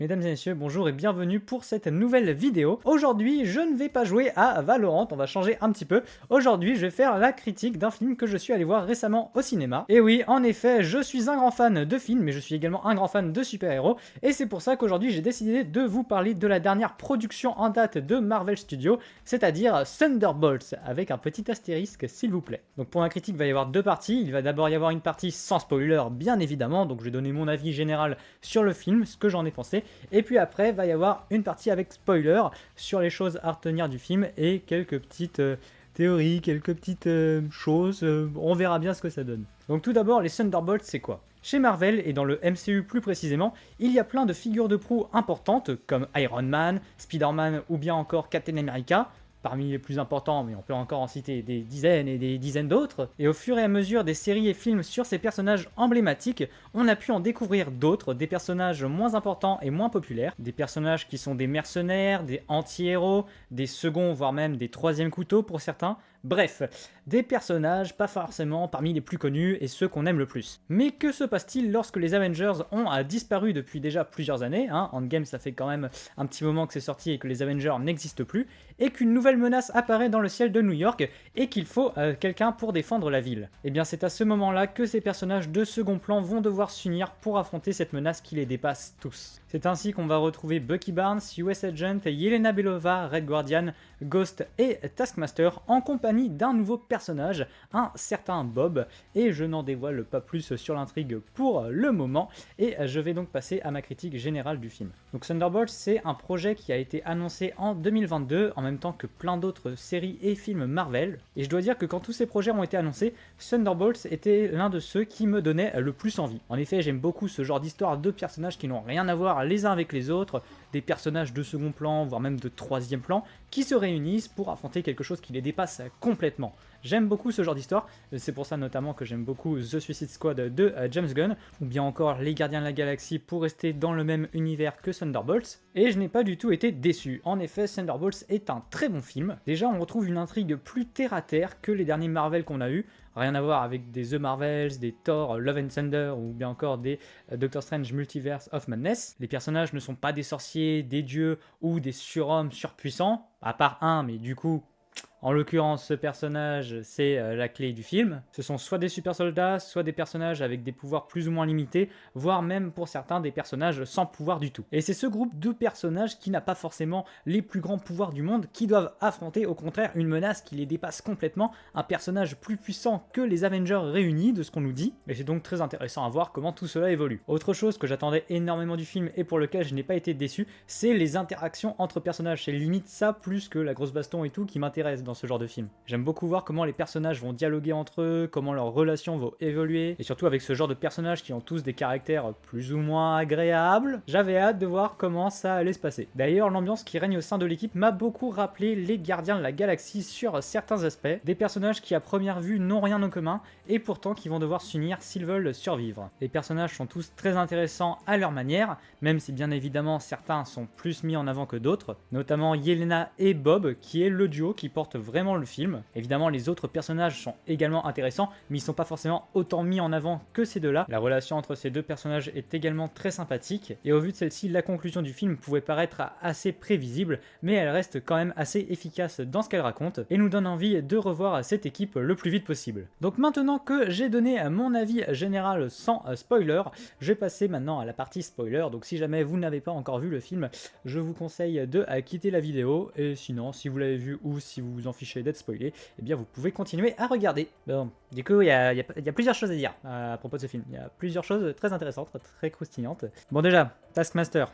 Mesdames et messieurs, bonjour et bienvenue pour cette nouvelle vidéo. Aujourd'hui, je ne vais pas jouer à Valorant, on va changer un petit peu. Aujourd'hui, je vais faire la critique d'un film que je suis allé voir récemment au cinéma. Et oui, en effet, je suis un grand fan de films, mais je suis également un grand fan de super-héros. Et c'est pour ça qu'aujourd'hui, j'ai décidé de vous parler de la dernière production en date de Marvel Studios, c'est-à-dire Thunderbolts, avec un petit astérisque, s'il vous plaît. Donc pour la critique, il va y avoir deux parties. Il va d'abord y avoir une partie sans spoiler, bien évidemment, donc je vais donner mon avis général sur le film, ce que j'en ai pensé. Et puis après, il va y avoir une partie avec spoiler sur les choses à retenir du film et quelques petites théories, quelques petites choses. On verra bien ce que ça donne. Donc tout d'abord, les Thunderbolts, c'est quoi ? Chez Marvel, et dans le MCU plus précisément, il y a plein de figures de proue importantes, comme Iron Man, Spider-Man ou bien encore Captain America, parmi les plus importants, mais on peut encore en citer des dizaines et des dizaines d'autres. Et au fur et à mesure des séries et films sur ces personnages emblématiques, on a pu en découvrir d'autres, des personnages moins importants et moins populaires, des personnages qui sont des mercenaires, des anti-héros, des seconds, voire même des troisièmes couteaux pour certains. Bref, des personnages pas forcément parmi les plus connus et ceux qu'on aime le plus. Mais que se passe-t-il lorsque les Avengers ont disparu depuis déjà plusieurs années, Endgame, ça fait quand même un petit moment que c'est sorti et que les Avengers n'existent plus, et qu'une nouvelle menace apparaît dans le ciel de New York et qu'il faut quelqu'un pour défendre la ville. Et bien c'est à ce moment-là que ces personnages de second plan vont devoir s'unir pour affronter cette menace qui les dépasse tous. C'est ainsi qu'on va retrouver Bucky Barnes, US Agent, Yelena Belova, Red Guardian, Ghost et Taskmaster en compagnie d'un nouveau personnage, un certain Bob, et je n'en dévoile pas plus sur l'intrigue pour le moment, et je vais donc passer à ma critique générale du film. Donc Thunderbolts, c'est un projet qui a été annoncé en 2022, en même temps que plein d'autres séries et films Marvel, et je dois dire que quand tous ces projets ont été annoncés, Thunderbolts était l'un de ceux qui me donnait le plus envie. En effet, j'aime beaucoup ce genre d'histoire de personnages qui n'ont rien à voir les uns avec les autres, des personnages de second plan, voire même de troisième plan, qui se réunissent pour affronter quelque chose qui les dépasse complètement. J'aime beaucoup ce genre d'histoire, c'est pour ça notamment que j'aime beaucoup The Suicide Squad de James Gunn, ou bien encore Les Gardiens de la Galaxie pour rester dans le même univers que Thunderbolts, et je n'ai pas du tout été déçu. En effet, Thunderbolts est un très bon film. Déjà, on retrouve une intrigue plus terre-à-terre que les derniers Marvel qu'on a eu. Rien à voir avec des The Marvels, des Thor, Love and Thunder ou bien encore des Doctor Strange Multiverse of Madness. Les personnages ne sont pas des sorciers, des dieux ou des surhommes surpuissants, à part un, mais du coup, en l'occurrence, ce personnage, c'est la clé du film. Ce sont soit des super soldats, soit des personnages avec des pouvoirs plus ou moins limités, voire même pour certains des personnages sans pouvoir du tout. Et c'est ce groupe de personnages qui n'a pas forcément les plus grands pouvoirs du monde qui doivent affronter au contraire une menace qui les dépasse complètement, un personnage plus puissant que les Avengers réunis de ce qu'on nous dit. Et c'est donc très intéressant à voir comment tout cela évolue. Autre chose que j'attendais énormément du film et pour lequel je n'ai pas été déçu, c'est les interactions entre personnages. C'est limite ça plus que la grosse baston et tout qui m'intéresse dans ce genre de film. J'aime beaucoup voir comment les personnages vont dialoguer entre eux, comment leurs relations vont évoluer, et surtout avec ce genre de personnages qui ont tous des caractères plus ou moins agréables, j'avais hâte de voir comment ça allait se passer. D'ailleurs, l'ambiance qui règne au sein de l'équipe m'a beaucoup rappelé les Gardiens de la Galaxie sur certains aspects, des personnages qui à première vue n'ont rien en commun, et pourtant qui vont devoir s'unir s'ils veulent survivre. Les personnages sont tous très intéressants à leur manière, même si bien évidemment certains sont plus mis en avant que d'autres, notamment Yelena et Bob, qui est le duo qui porte vraiment le film. Évidemment, les autres personnages sont également intéressants, mais ils sont pas forcément autant mis en avant que ces deux-là. La relation entre ces deux personnages est également très sympathique, et au vu de celle-ci, la conclusion du film pouvait paraître assez prévisible, mais elle reste quand même assez efficace dans ce qu'elle raconte, et nous donne envie de revoir cette équipe le plus vite possible. Donc maintenant que j'ai donné mon avis général sans spoiler, je vais passer maintenant à la partie spoiler, donc si jamais vous n'avez pas encore vu le film, je vous conseille de quitter la vidéo, et sinon, si vous l'avez vu ou si vous vous en fichez d'être spoilé, eh bien vous pouvez continuer à regarder. Bon, du coup, il y a plusieurs choses à dire à propos de ce film. Il y a plusieurs choses très intéressantes, très croustillantes. Bon déjà, Taskmaster.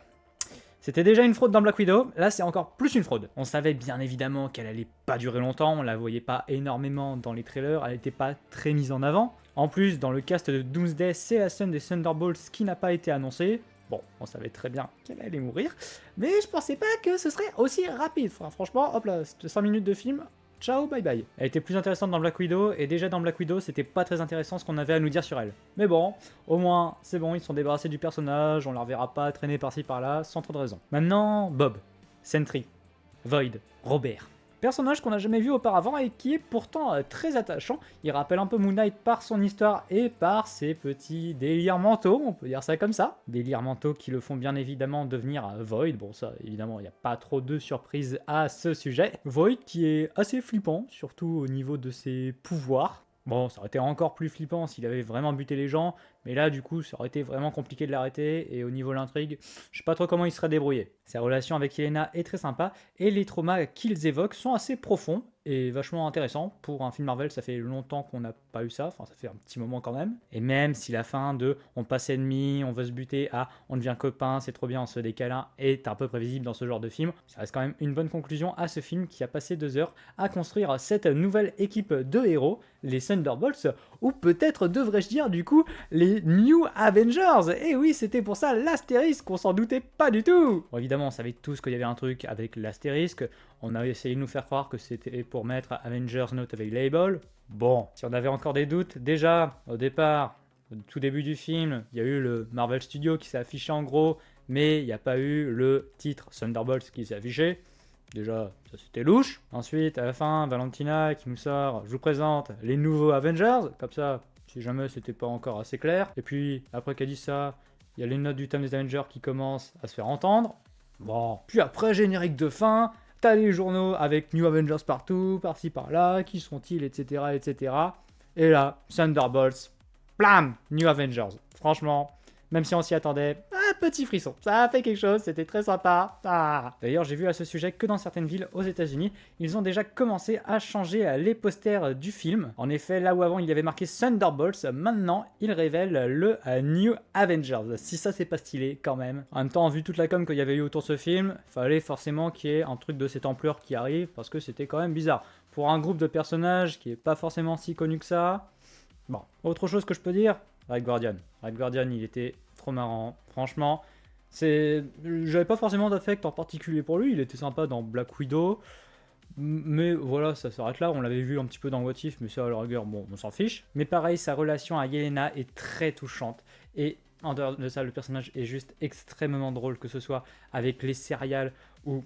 C'était déjà une fraude dans Black Widow, là c'est encore plus une fraude. On savait bien évidemment qu'elle allait pas durer longtemps, on la voyait pas énormément dans les trailers, elle était pas très mise en avant. En plus, dans le cast de Doomsday, c'est la scène des Thunderbolts qui n'a pas été annoncée. Bon, on savait très bien qu'elle allait mourir, mais je pensais pas que ce serait aussi rapide. Enfin, franchement, hop là, 5 minutes de film, ciao, bye bye. Elle était plus intéressante dans Black Widow, et déjà dans Black Widow, c'était pas très intéressant ce qu'on avait à nous dire sur elle. Mais bon, au moins, c'est bon, ils sont débarrassés du personnage, on la reverra pas traîner par-ci par-là, sans trop de raison. Maintenant, Bob, Sentry, Void, Robert. Personnage qu'on n'a jamais vu auparavant et qui est pourtant très attachant. Il rappelle un peu Moon Knight par son histoire et par ses petits délires mentaux, on peut dire ça comme ça. Délires mentaux qui le font bien évidemment devenir Void. Bon ça, évidemment, il n'y a pas trop de surprises à ce sujet. Void qui est assez flippant, surtout au niveau de ses pouvoirs. Bon, ça aurait été encore plus flippant s'il avait vraiment buté les gens, mais là, du coup, ça aurait été vraiment compliqué de l'arrêter, et au niveau de l'intrigue, je sais pas trop comment il serait débrouillé. Sa relation avec Yelena est très sympa, et les traumas qu'ils évoquent sont assez profonds, et vachement intéressants. Pour un film Marvel, ça fait longtemps qu'on n'a pas eu ça, enfin ça fait un petit moment quand même. Et même si la fin de on passe ennemi, on veut se buter, à on devient copain, c'est trop bien, on se décalin, est un peu prévisible dans ce genre de film, ça reste quand même une bonne conclusion à ce film qui a passé 2 heures à construire cette nouvelle équipe de héros, les Thunderbolts, ou peut-être devrais-je dire du coup les New Avengers. Et oui, c'était pour ça l'astérisque, on s'en doutait pas du tout. Bon, évidemment, on savait tous qu'il y avait un truc avec l'astérisque, on a essayé de nous faire croire que c'était pour mettre Avengers Not Available. Bon, si on avait encore des doutes, déjà, au départ, au tout début du film, il y a eu le Marvel Studio qui s'est affiché en gros, mais il n'y a pas eu le titre Thunderbolts qui s'est affiché. Déjà, ça c'était louche. Ensuite, à la fin, Valentina qui nous sort, je vous présente les nouveaux Avengers, comme ça, si jamais c'était pas encore assez clair. Et puis, après qu'elle dit ça, il y a les notes du thème des Avengers qui commencent à se faire entendre. Bon, puis après, générique de fin, t'as les journaux avec New Avengers partout, par-ci par-là, qui sont-ils, etc., etc. Et là, Thunderbolts, blam, New Avengers. Franchement, même si on s'y attendait, un petit frisson. Ça a fait quelque chose, c'était très sympa. Ah. D'ailleurs, j'ai vu à ce sujet que dans certaines villes aux États-Unis, ils ont déjà commencé à changer les posters du film. En effet, là où avant il y avait marqué Thunderbolts, maintenant ils révèlent le New Avengers. Si ça c'est pas stylé quand même. En même temps, vu toute la com qu'il y avait eu autour de ce film, fallait forcément qu'il y ait un truc de cette ampleur qui arrive parce que c'était quand même bizarre. Pour un groupe de personnages qui est pas forcément si connu que ça. Bon, autre chose que je peux dire, Red Guardian. Red Guardian, il était trop marrant. Franchement, j'avais pas forcément d'affect en particulier pour lui. Il était sympa dans Black Widow. Mais voilà, ça s'arrête là. On l'avait vu un petit peu dans What If, mais ça, à la rigueur, bon, on s'en fiche. Mais pareil, sa relation à Yelena est très touchante. Et en dehors de ça, le personnage est juste extrêmement drôle, que ce soit avec les céréales ou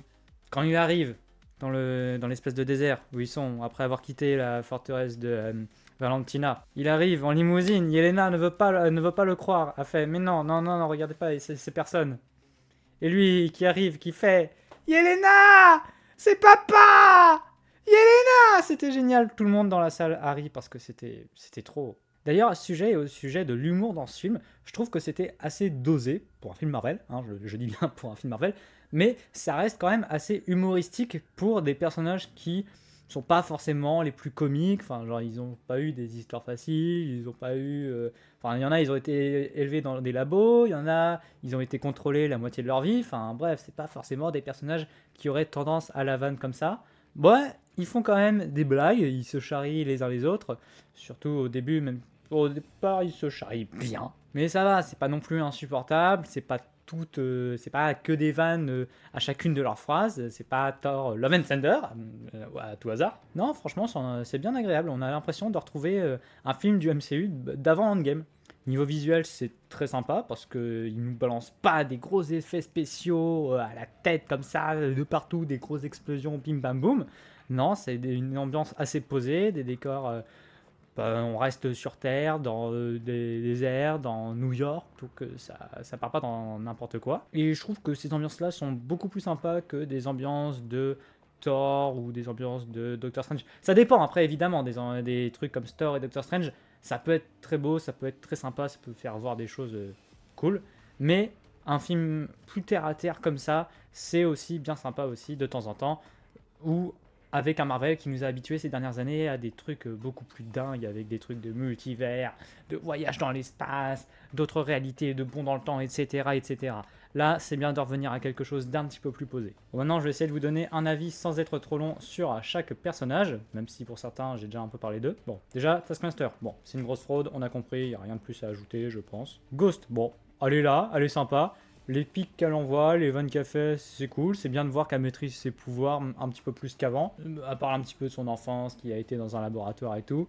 quand il arrive dans l'espèce de désert où ils sont, après avoir quitté la forteresse de Valentina. Il arrive en limousine, Yelena ne veut pas le croire, a fait « Mais non, non, non, non, regardez pas, c'est personne. » Et lui qui arrive, qui fait « Yelena, c'est papa! Yelena !» C'était génial, tout le monde dans la salle a ri parce que c'était trop. D'ailleurs, à ce sujet et au sujet de l'humour dans ce film, je trouve que c'était assez dosé pour un film Marvel, hein, je dis bien pour un film Marvel, mais ça reste quand même assez humoristique pour des personnages qui sont pas forcément les plus comiques, enfin genre ils ont pas eu des histoires faciles, ils ont pas eu, enfin il y en a ils ont été élevés dans des labos, il y en a ils ont été contrôlés la moitié de leur vie, enfin bref c'est pas forcément des personnages qui auraient tendance à la vanne comme ça. Ouais, ils font quand même des blagues, ils se charrient les uns les autres, surtout au début, même au départ ils se charrient bien, mais ça va, c'est pas non plus insupportable, c'est pas c'est pas que des vannes à chacune de leurs phrases, c'est pas Thor Love and Thunder, à tout hasard. Non, franchement, c'est bien agréable, on a l'impression de retrouver un film du MCU d'avant Endgame. Niveau visuel, c'est très sympa parce qu'ils nous balancent pas des gros effets spéciaux à la tête comme ça, de partout, des grosses explosions, bim bam boum. Non, c'est une ambiance assez posée, des décors... on reste sur Terre, dans des airs, dans New York, donc ça part pas dans n'importe quoi. Et je trouve que ces ambiances-là sont beaucoup plus sympas que des ambiances de Thor ou des ambiances de Doctor Strange. Ça dépend, après évidemment, des trucs comme Thor et Doctor Strange, ça peut être très beau, ça peut être très sympa, ça peut faire voir des choses cool, mais un film plus terre à terre comme ça, c'est aussi bien sympa aussi de temps en temps, où avec un Marvel qui nous a habitués ces dernières années à des trucs beaucoup plus dingues, avec des trucs de multivers, de voyage dans l'espace, d'autres réalités, de bons dans le temps, etc. etc. Là, c'est bien de revenir à quelque chose d'un petit peu plus posé. Bon, maintenant, je vais essayer de vous donner un avis sans être trop long sur chaque personnage, même si pour certains, j'ai déjà un peu parlé d'eux. Bon, déjà, Taskmaster. Bon, c'est une grosse fraude, on a compris, il n'y a rien de plus à ajouter, je pense. Ghost. Bon, elle est là, elle est sympa. Les pics qu'elle envoie, les vannes qu'elle fait, c'est cool. C'est bien de voir qu'elle maîtrise ses pouvoirs un petit peu plus qu'avant. Elle parle un petit peu de son enfance, qui a été dans un laboratoire et tout.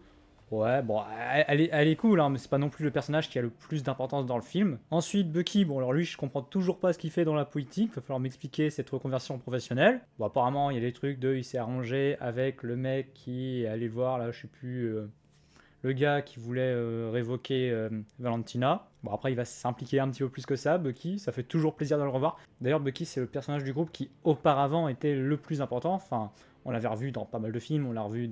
Ouais, bon, elle est cool, hein, mais c'est pas non plus le personnage qui a le plus d'importance dans le film. Ensuite, Bucky, bon, alors lui, je comprends toujours pas ce qu'il fait dans la politique, va falloir m'expliquer cette reconversion professionnelle. Bon, apparemment, il y a des trucs il s'est arrangé avec le mec qui est allé le voir, là, je sais plus, le gars qui voulait révoquer Valentina. Bon, après, il va s'impliquer un petit peu plus que ça, Bucky, ça fait toujours plaisir de le revoir. D'ailleurs, Bucky, c'est le personnage du groupe qui, auparavant, était le plus important, enfin... On l'avait revu dans pas mal de films, on l'a revu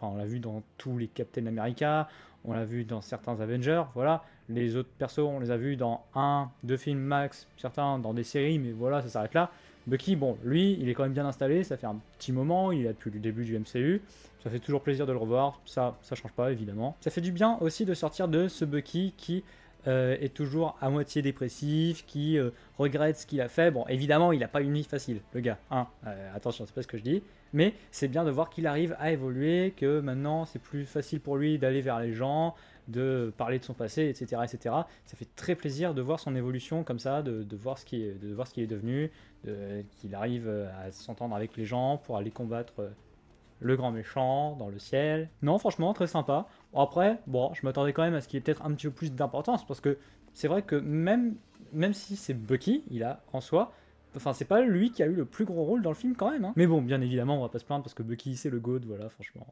on l'a vu dans tous les Captain America, on l'a vu dans certains Avengers, voilà. Les autres persos, on les a vus dans un, deux films max, certains dans des séries, mais voilà, ça s'arrête là. Bucky, bon, lui, il est quand même bien installé, ça fait un petit moment, il est là depuis le début du MCU, ça fait toujours plaisir de le revoir, ça change pas évidemment. Ça fait du bien aussi de sortir de ce Bucky qui est toujours à moitié dépressif, qui regrette ce qu'il a fait. Bon, évidemment, il n'a pas une vie facile, le gars. Hein. Attention, c'est pas ce que je dis. Mais c'est bien de voir qu'il arrive à évoluer, que maintenant c'est plus facile pour lui d'aller vers les gens, de parler de son passé, etc., etc. Ça fait très plaisir de voir son évolution comme ça, de voir ce qu'il est devenu, qu'il arrive à s'entendre avec les gens pour aller combattre le grand méchant dans le ciel. Non, franchement, très sympa. Bon, après, bon, je m'attendais quand même à ce qu'il y ait peut-être un petit peu plus d'importance, parce que c'est vrai que même si c'est Bucky, il a en soi, enfin, c'est pas lui qui a eu le plus gros rôle dans le film quand même. Hein. Mais bon, bien évidemment, on va pas se plaindre parce que Bucky, c'est le GOAT, voilà, franchement.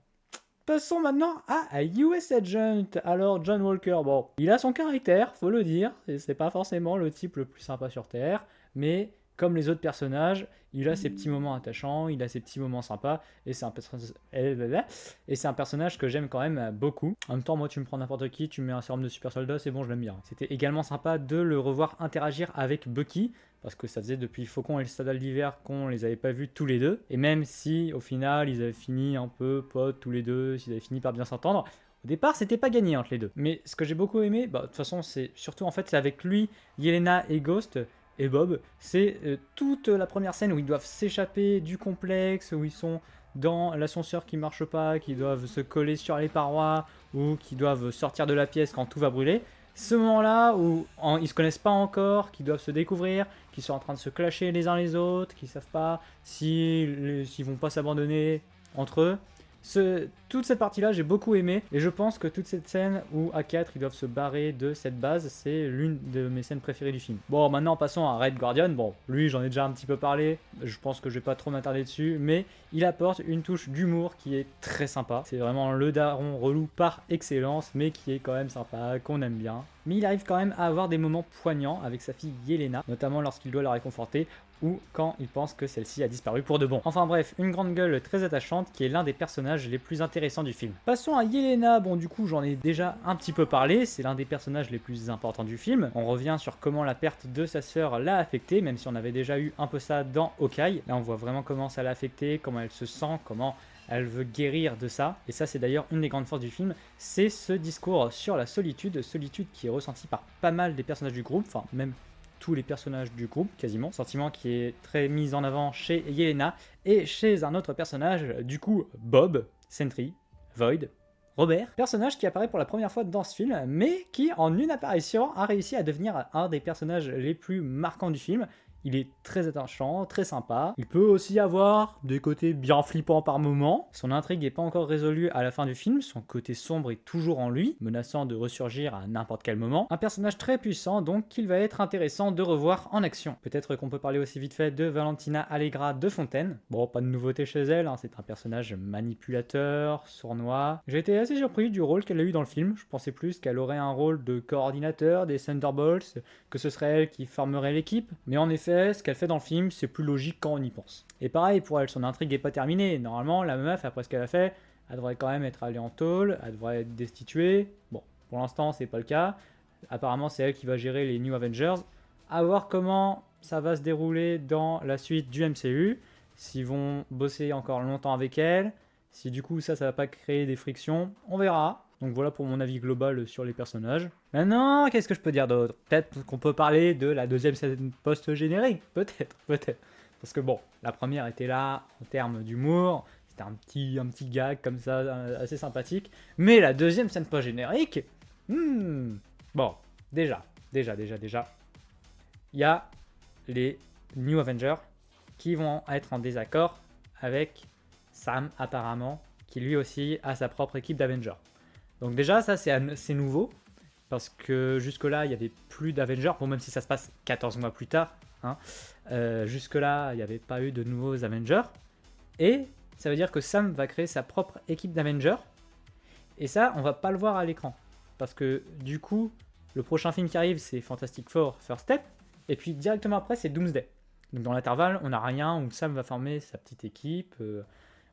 Passons maintenant à US Agent. Alors, John Walker, bon, il a son caractère, faut le dire, et c'est pas forcément le type le plus sympa sur Terre, mais comme les autres personnages, il a ses petits moments attachants, il a ses petits moments sympas, et c'est un personnage que j'aime quand même beaucoup. En même temps, moi, tu me prends n'importe qui, tu me mets un sérum de super soldat, c'est bon, je l'aime bien. C'était également sympa de le revoir interagir avec Bucky, parce que ça faisait depuis Faucon et le Stade d'hiver qu'on les avait pas vus tous les deux, et même si au final ils avaient fini un peu potes tous les deux, s'ils avaient fini par bien s'entendre, au départ c'était pas gagné entre les deux. Mais ce que j'ai beaucoup aimé, bah, de toute façon c'est surtout en fait c'est avec lui, Yelena et Ghost et Bob, c'est toute la première scène où ils doivent s'échapper du complexe, où ils sont dans l'ascenseur qui marche pas, qui doivent se coller sur les parois, ou qui doivent sortir de la pièce quand tout va brûler. Ce moment-là où ils se connaissent pas encore, qui doivent se découvrir, qui sont en train de se clasher les uns les autres, qui savent pas s'ils vont pas s'abandonner entre eux. Toute cette partie-là, j'ai beaucoup aimé, et je pense que toute cette scène où A4 ils doivent se barrer de cette base, c'est l'une de mes scènes préférées du film. Bon, maintenant passons à Red Guardian. Bon, lui j'en ai déjà un petit peu parlé, je pense que je vais pas trop m'attarder dessus, mais il apporte une touche d'humour qui est très sympa. C'est vraiment le daron relou par excellence, mais qui est quand même sympa, qu'on aime bien. Mais il arrive quand même à avoir des moments poignants avec sa fille Yelena, notamment lorsqu'il doit la réconforter, ou quand il pense que celle-ci a disparu pour de bon. Enfin bref, une grande gueule très attachante qui est l'un des personnages les plus intéressants du film. Passons à Yelena, bon du coup j'en ai déjà un petit peu parlé, c'est l'un des personnages les plus importants du film. On revient sur comment la perte de sa sœur l'a affectée, même si on avait déjà eu un peu ça dans Hawkeye. Là on voit vraiment comment ça l'a affectée, comment elle se sent, comment elle veut guérir de ça. Et ça c'est d'ailleurs une des grandes forces du film, c'est ce discours sur la solitude qui est ressenti par pas mal des personnages du groupe, enfin même tous les personnages du groupe quasiment, sentiment qui est très mis en avant chez Yelena et chez un autre personnage, du coup Bob, Sentry, Void, Robert, personnage qui apparaît pour la première fois dans ce film, mais qui en une apparition a réussi à devenir un des personnages les plus marquants du film. Il est très attachant, très sympa. Il peut aussi avoir des côtés bien flippants par moments. Son intrigue n'est pas encore résolue à la fin du film. Son côté sombre est toujours en lui, menaçant de ressurgir à n'importe quel moment. Un personnage très puissant, donc qu'il va être intéressant de revoir en action. Peut-être qu'on peut parler aussi vite fait de Valentina Allegra de Fontaine. Bon, pas de nouveauté chez elle, hein. C'est un personnage manipulateur, sournois. J'ai été assez surpris du rôle qu'elle a eu dans le film. Je pensais plus qu'elle aurait un rôle de coordinateur des Thunderbolts, que ce serait elle qui formerait l'équipe. Mais en effet, ce qu'elle fait dans le film, c'est plus logique quand on y pense. Et pareil pour elle, son intrigue n'est pas terminée. Normalement, la meuf, après ce qu'elle a fait, elle devrait quand même être allée en tôle, elle devrait être destituée. Bon, pour l'instant, c'est pas le cas. Apparemment, c'est elle qui va gérer les New Avengers. À voir comment ça va se dérouler dans la suite du MCU. S'ils vont bosser encore longtemps avec elle. Si du coup, ça va pas créer des frictions. On verra. Donc voilà pour mon avis global sur les personnages. Maintenant, qu'est-ce que je peux dire d'autre? Peut-être qu'on peut parler de la deuxième scène post-générique, peut-être. Parce que bon, la première était là en termes d'humour, c'était un petit gag comme ça, assez sympathique. Mais la deuxième scène post-générique, bon, déjà, il y a les New Avengers qui vont être en désaccord avec Sam apparemment, qui lui aussi a sa propre équipe d'Avengers. Donc déjà, ça c'est nouveau, parce que jusque-là, il n'y avait plus d'Avengers, bon même si ça se passe 14 mois plus tard, hein, jusque-là, il n'y avait pas eu de nouveaux Avengers, et ça veut dire que Sam va créer sa propre équipe d'Avengers, et ça, on va pas le voir à l'écran, parce que du coup, le prochain film qui arrive, c'est Fantastic Four First Step, et puis directement après, c'est Doomsday. Donc dans l'intervalle, on n'a rien où Sam va former sa petite équipe,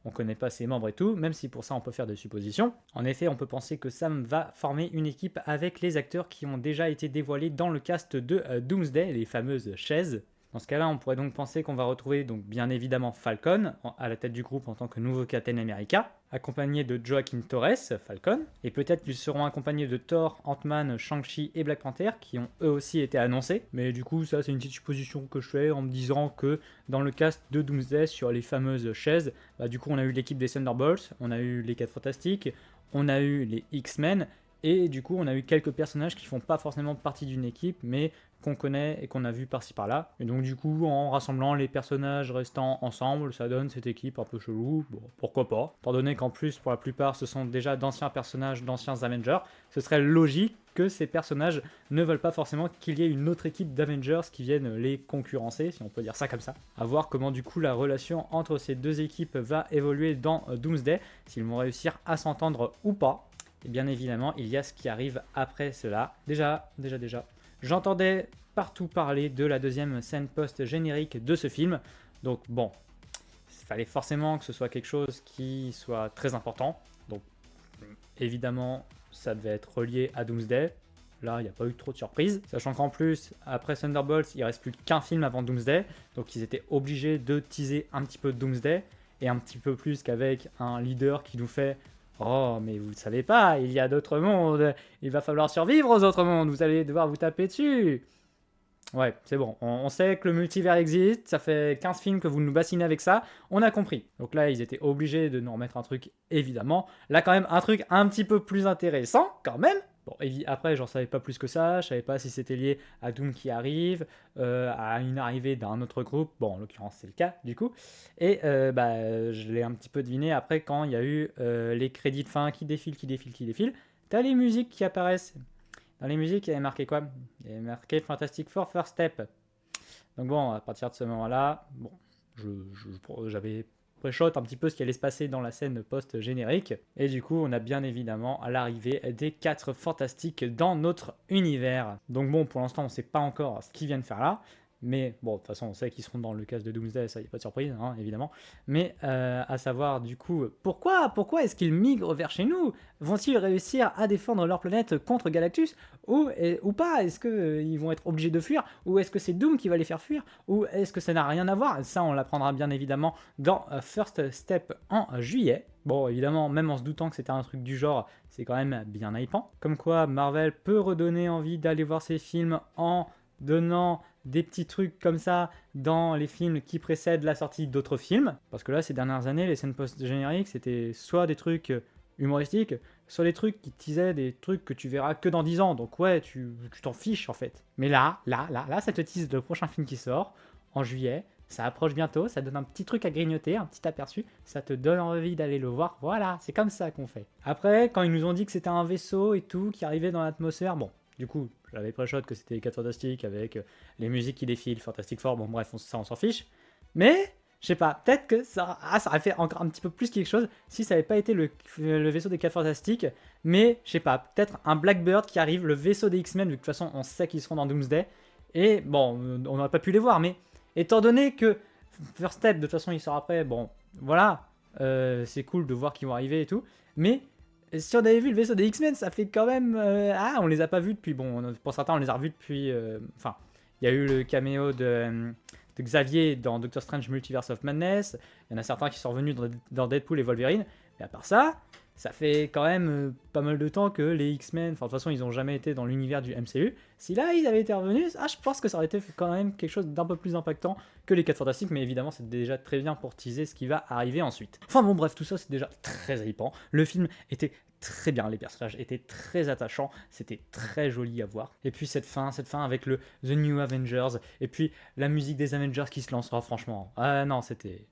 on ne connaît pas ses membres et tout, même si pour ça on peut faire des suppositions. En effet, on peut penser que Sam va former une équipe avec les acteurs qui ont déjà été dévoilés dans le cast de Doomsday, les fameuses chaises. Dans ce cas-là, on pourrait donc penser qu'on va retrouver donc bien évidemment Falcon à la tête du groupe en tant que nouveau Captain America, accompagné de Joaquin Torres, Falcon, et peut-être qu'ils seront accompagnés de Thor, Ant-Man, Shang-Chi et Black Panther, qui ont eux aussi été annoncés. Mais du coup, ça c'est une petite supposition que je fais en me disant que dans le cast de Doomsday sur les fameuses chaises, du coup on a eu l'équipe des Thunderbolts, on a eu les 4 Fantastiques, on a eu les X-Men, et du coup on a eu quelques personnages qui font pas forcément partie d'une équipe, mais qu'on connaît et qu'on a vu par-ci par-là. Et donc du coup, en rassemblant les personnages restant ensemble, ça donne cette équipe un peu chelou, bon, pourquoi pas. Étant donné qu'en plus, pour la plupart, ce sont déjà d'anciens personnages, d'anciens Avengers, ce serait logique que ces personnages ne veulent pas forcément qu'il y ait une autre équipe d'Avengers qui vienne les concurrencer, si on peut dire ça comme ça. À voir comment du coup la relation entre ces deux équipes va évoluer dans Doomsday, s'ils vont réussir à s'entendre ou pas. Et bien évidemment, il y a ce qui arrive après cela. Déjà, j'entendais partout parler de la deuxième scène post-générique de ce film. Donc bon, il fallait forcément que ce soit quelque chose qui soit très important. Donc évidemment, ça devait être relié à Doomsday. Là, il n'y a pas eu trop de surprises. Sachant qu'en plus, après Thunderbolts, il reste plus qu'un film avant Doomsday. Donc ils étaient obligés de teaser un petit peu de Doomsday. Et un petit peu plus qu'avec un leader qui nous fait « Oh, mais vous ne savez pas, il y a d'autres mondes, il va falloir survivre aux autres mondes, vous allez devoir vous taper dessus !» Ouais, c'est bon, on sait que le multivers existe, ça fait 15 films que vous nous bassinez avec ça, on a compris. Donc là, ils étaient obligés de nous remettre un truc, évidemment. Là, quand même, un truc un petit peu plus intéressant, quand même. Bon, après, j'en savais pas plus que ça, je savais pas si c'était lié à Doom qui arrive, à une arrivée d'un autre groupe, bon, en l'occurrence, c'est le cas, du coup. Et je l'ai un petit peu deviné après quand il y a eu les crédits de fin qui défilent. T'as les musiques qui apparaissent. Dans les musiques, il y avait marqué quoi? Il y avait marqué Fantastic Four First Step. Donc bon, à partir de ce moment-là, bon, j'avais pré-shot un petit peu ce qui allait se passer dans la scène post-générique. Et du coup, on a bien évidemment l'arrivée des 4 Fantastiques dans notre univers. Donc bon, pour l'instant, on ne sait pas encore ce qu'ils viennent faire là. Mais bon, de toute façon, on sait qu'ils seront dans le cast de Doomsday, ça, il n'y a pas de surprise, hein, évidemment. Mais à savoir, du coup, pourquoi est-ce qu'ils migrent vers chez nous? Vont-ils réussir à défendre leur planète contre Galactus ou pas? Est-ce qu'ils vont être obligés de fuir? Ou est-ce que c'est Doom qui va les faire fuir? Ou est-ce que ça n'a rien à voir? Ça, on l'apprendra bien évidemment dans First Step en juillet. Bon, évidemment, même en se doutant que c'était un truc du genre, c'est quand même bien hypant. Comme quoi, Marvel peut redonner envie d'aller voir ces films en donnant des petits trucs comme ça dans les films qui précèdent la sortie d'autres films. Parce que là, ces dernières années, les scènes post-génériques, c'était soit des trucs humoristiques, soit des trucs qui teasaient des trucs que tu verras que dans 10 ans. Donc ouais, tu t'en fiches en fait. Mais là, ça te tease le prochain film qui sort en juillet. Ça approche bientôt, ça donne un petit truc à grignoter, un petit aperçu, ça te donne envie d'aller le voir. Voilà, c'est comme ça qu'on fait. Après, quand ils nous ont dit que c'était un vaisseau et tout, qui arrivait dans l'atmosphère, bon, du coup, j'avais pré-shot que c'était les 4 Fantastiques avec les musiques qui défilent, Fantastic Four, bon bref, ça on s'en fiche. Mais, je sais pas, peut-être que ça aurait fait encore un petit peu plus quelque chose si ça n'avait pas été le vaisseau des 4 Fantastiques. Mais, je sais pas, peut-être un Blackbird qui arrive, le vaisseau des X-Men, vu que de toute façon on sait qu'ils seront dans Doomsday. Et bon, on n'aurait pas pu les voir, mais étant donné que First Step, de toute façon il sort après, bon, voilà, c'est cool de voir qu'ils vont arriver et tout. Mais si on avait vu le vaisseau des X-Men, ça fait quand même... on les a pas vus depuis... Bon, pour certains, on les a revus depuis... Enfin, il y a eu le caméo de Xavier dans Doctor Strange Multiverse of Madness. Il y en a certains qui sont revenus dans Deadpool et Wolverine. Mais à part ça, ça fait quand même pas mal de temps que les X-Men... Enfin, de toute façon, ils n'ont jamais été dans l'univers du MCU. Si là, ils avaient été revenus, je pense que ça aurait été quand même quelque chose d'un peu plus impactant que les 4 Fantastiques. Mais évidemment, c'est déjà très bien pour teaser ce qui va arriver ensuite. Enfin bon, bref, tout ça, c'est déjà très hypant. Le film était très bien, les personnages étaient très attachants, c'était très joli à voir. Et puis cette fin avec le The New Avengers, et puis la musique des Avengers qui se lance, oh, franchement, ah non, c'était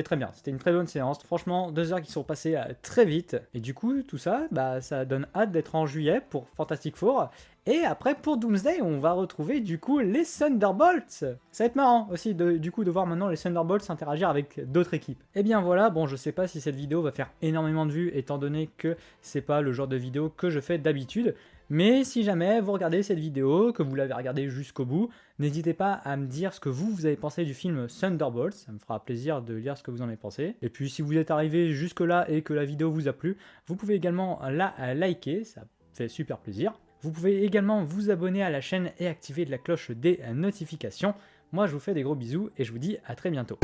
très bien, c'était une très bonne séance. Franchement, 2 heures qui sont passées très vite. Et du coup, tout ça, bah, ça donne hâte d'être en juillet pour Fantastic Four. Et après, pour Doomsday, on va retrouver du coup les Thunderbolts. Ça va être marrant aussi du coup de voir maintenant les Thunderbolts interagir avec d'autres équipes. Et bien voilà, bon, je sais pas si cette vidéo va faire énormément de vues étant donné que c'est pas le genre de vidéo que je fais d'habitude. Mais si jamais vous regardez cette vidéo, que vous l'avez regardée jusqu'au bout, n'hésitez pas à me dire ce que vous avez pensé du film Thunderbolts, ça me fera plaisir de lire ce que vous en avez pensé. Et puis si vous êtes arrivé jusque là et que la vidéo vous a plu, vous pouvez également la liker, ça fait super plaisir. Vous pouvez également vous abonner à la chaîne et activer la cloche des notifications. Moi je vous fais des gros bisous et je vous dis à très bientôt.